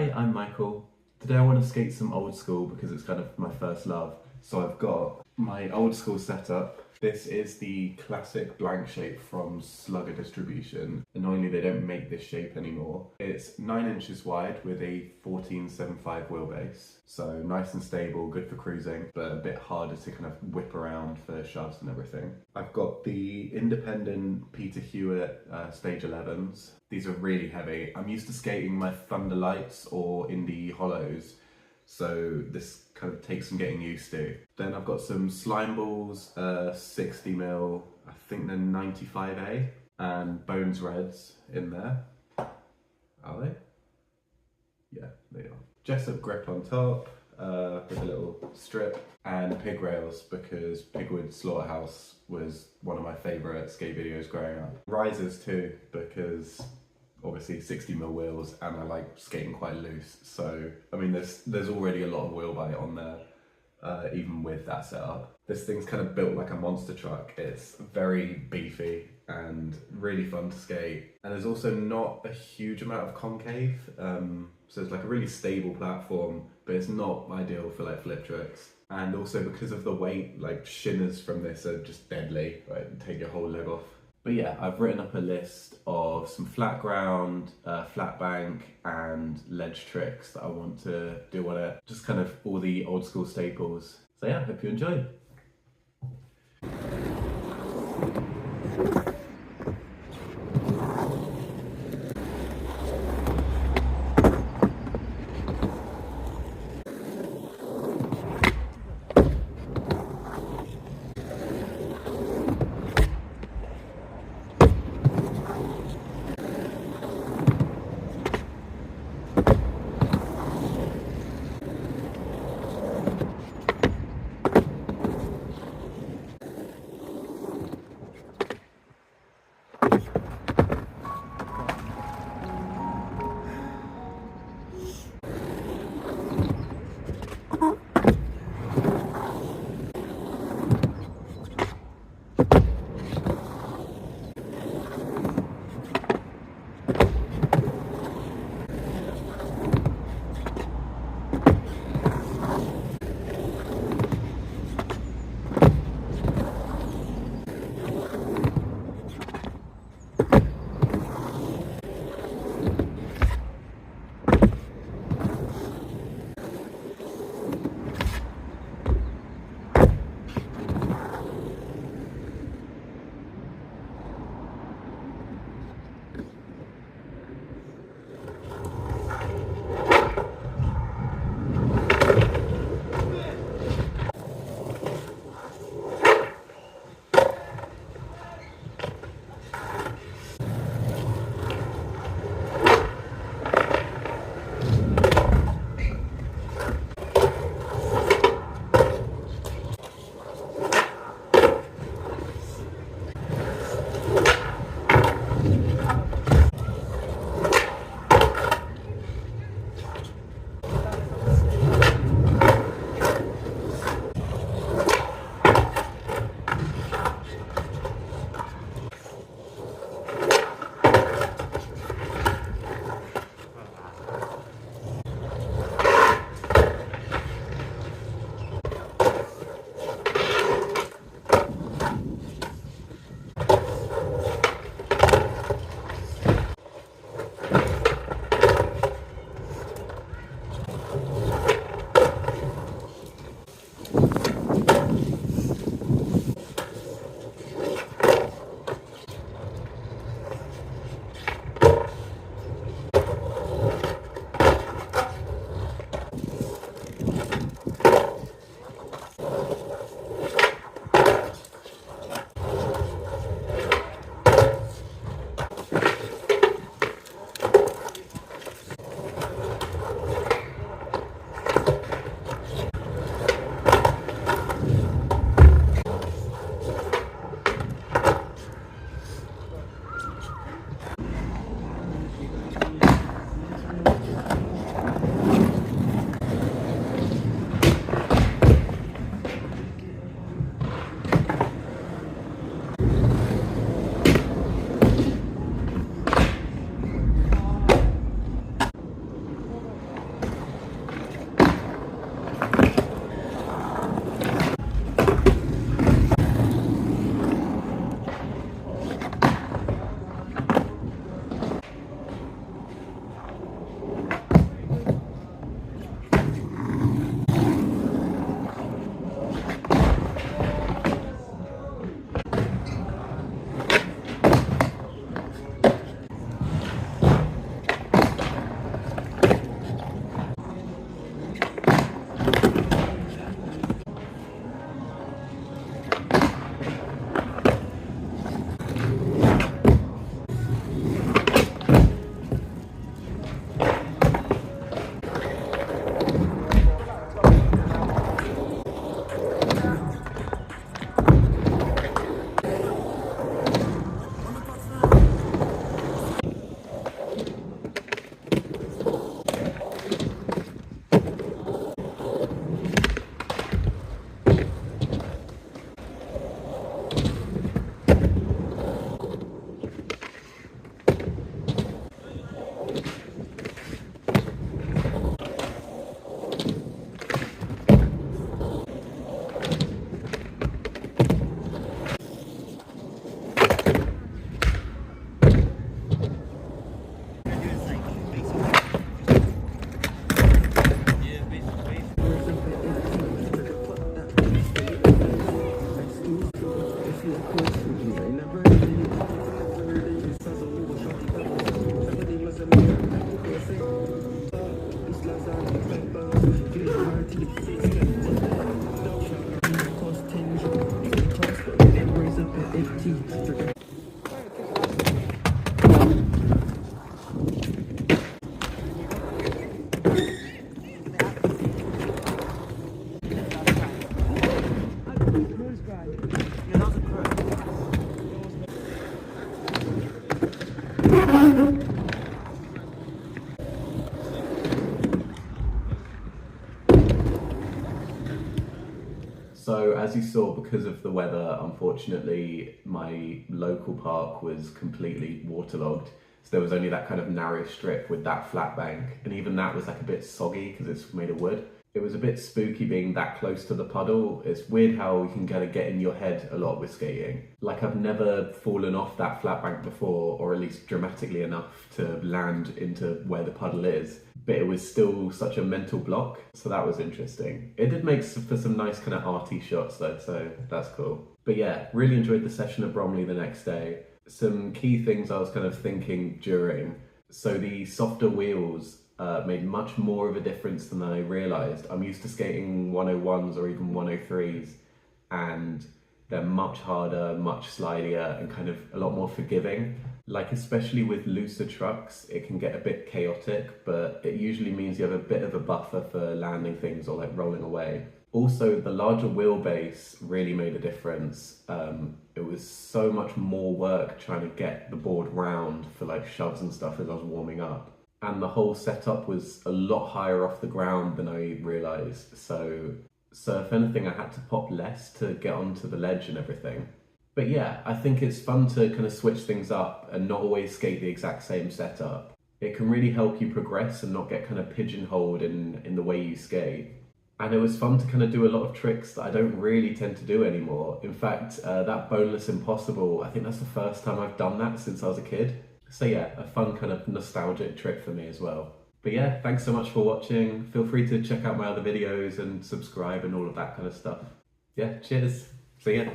Hi, I'm Michael. Today I want to skate some old school because it's kind of my first love. So I've got my old school setup. This is the classic blank shape from Slugger Distribution. Annoyingly, they don't make this shape anymore. It's 9 inches wide with a 14.75 wheelbase. So nice and stable, good for cruising, but a bit harder to kind of whip around for shoves and everything. I've got the independent Peter Hewitt stage 11s. These are really heavy. I'm used to skating my Thunder Lights or Indie Hollows, so this kind of takes some getting used to. Then I've got some Slimeballs, 60mm, I think they're 95A, and Bones Reds in there. Are they? Yeah, they are. Jessup Grip on top, with a little strip, and pig rails because Pigwood Slaughterhouse was one of my favourite skate videos growing up. Risers too, because obviously 60mm wheels and I like skating quite loose, so I mean there's already a lot of wheel bite on there, even with that setup. This thing's kind of built like a monster truck. It's very beefy and really fun to skate, and there's also not a huge amount of concave, so it's like a really stable platform, but it's not ideal for like flip tricks. And also because of the weight, like shinners from this are just deadly, right? Take your whole leg off. But yeah, I've written up a list of some flat ground, flat bank and ledge tricks that I want to do on it. Just kind of all the old school staples. So yeah, hope you enjoy. So as you saw, because of the weather, unfortunately, my local park was completely waterlogged. So there was only that kind of narrow strip with that flat bank. And even that was like a bit soggy because it's made of wood. It was a bit spooky being that close to the puddle. It's weird how you can kind of get in your head a lot with skating. Like I've never fallen off that flat bank before, or at least dramatically enough to land into where the puddle is. But it was still such a mental block, so that was interesting. It did make for some nice kind of arty shots though, so that's cool. But yeah, really enjoyed the session at Bromley the next day. Some key things I was kind of thinking during. So the softer wheels made much more of a difference than I realised. I'm used to skating 101s or even 103s, and they're much harder, much slidier, and kind of a lot more forgiving. Like especially with looser trucks, it can get a bit chaotic, but it usually means you have a bit of a buffer for landing things or like rolling away. Also, the larger wheelbase really made a difference. It was so much more work trying to get the board round for like shoves and stuff as I was warming up. And the whole setup was a lot higher off the ground than I realised. So if anything, I had to pop less to get onto the ledge and everything. But yeah, I think it's fun to kind of switch things up and not always skate the exact same setup. It can really help you progress and not get kind of pigeonholed in the way you skate. And it was fun to kind of do a lot of tricks that I don't really tend to do anymore. In fact, that boneless impossible, I think that's the first time I've done that since I was a kid. So yeah, a fun kind of nostalgic trick for me as well. But yeah, thanks so much for watching. Feel free to check out my other videos and subscribe and all of that kind of stuff. Yeah, cheers. See ya.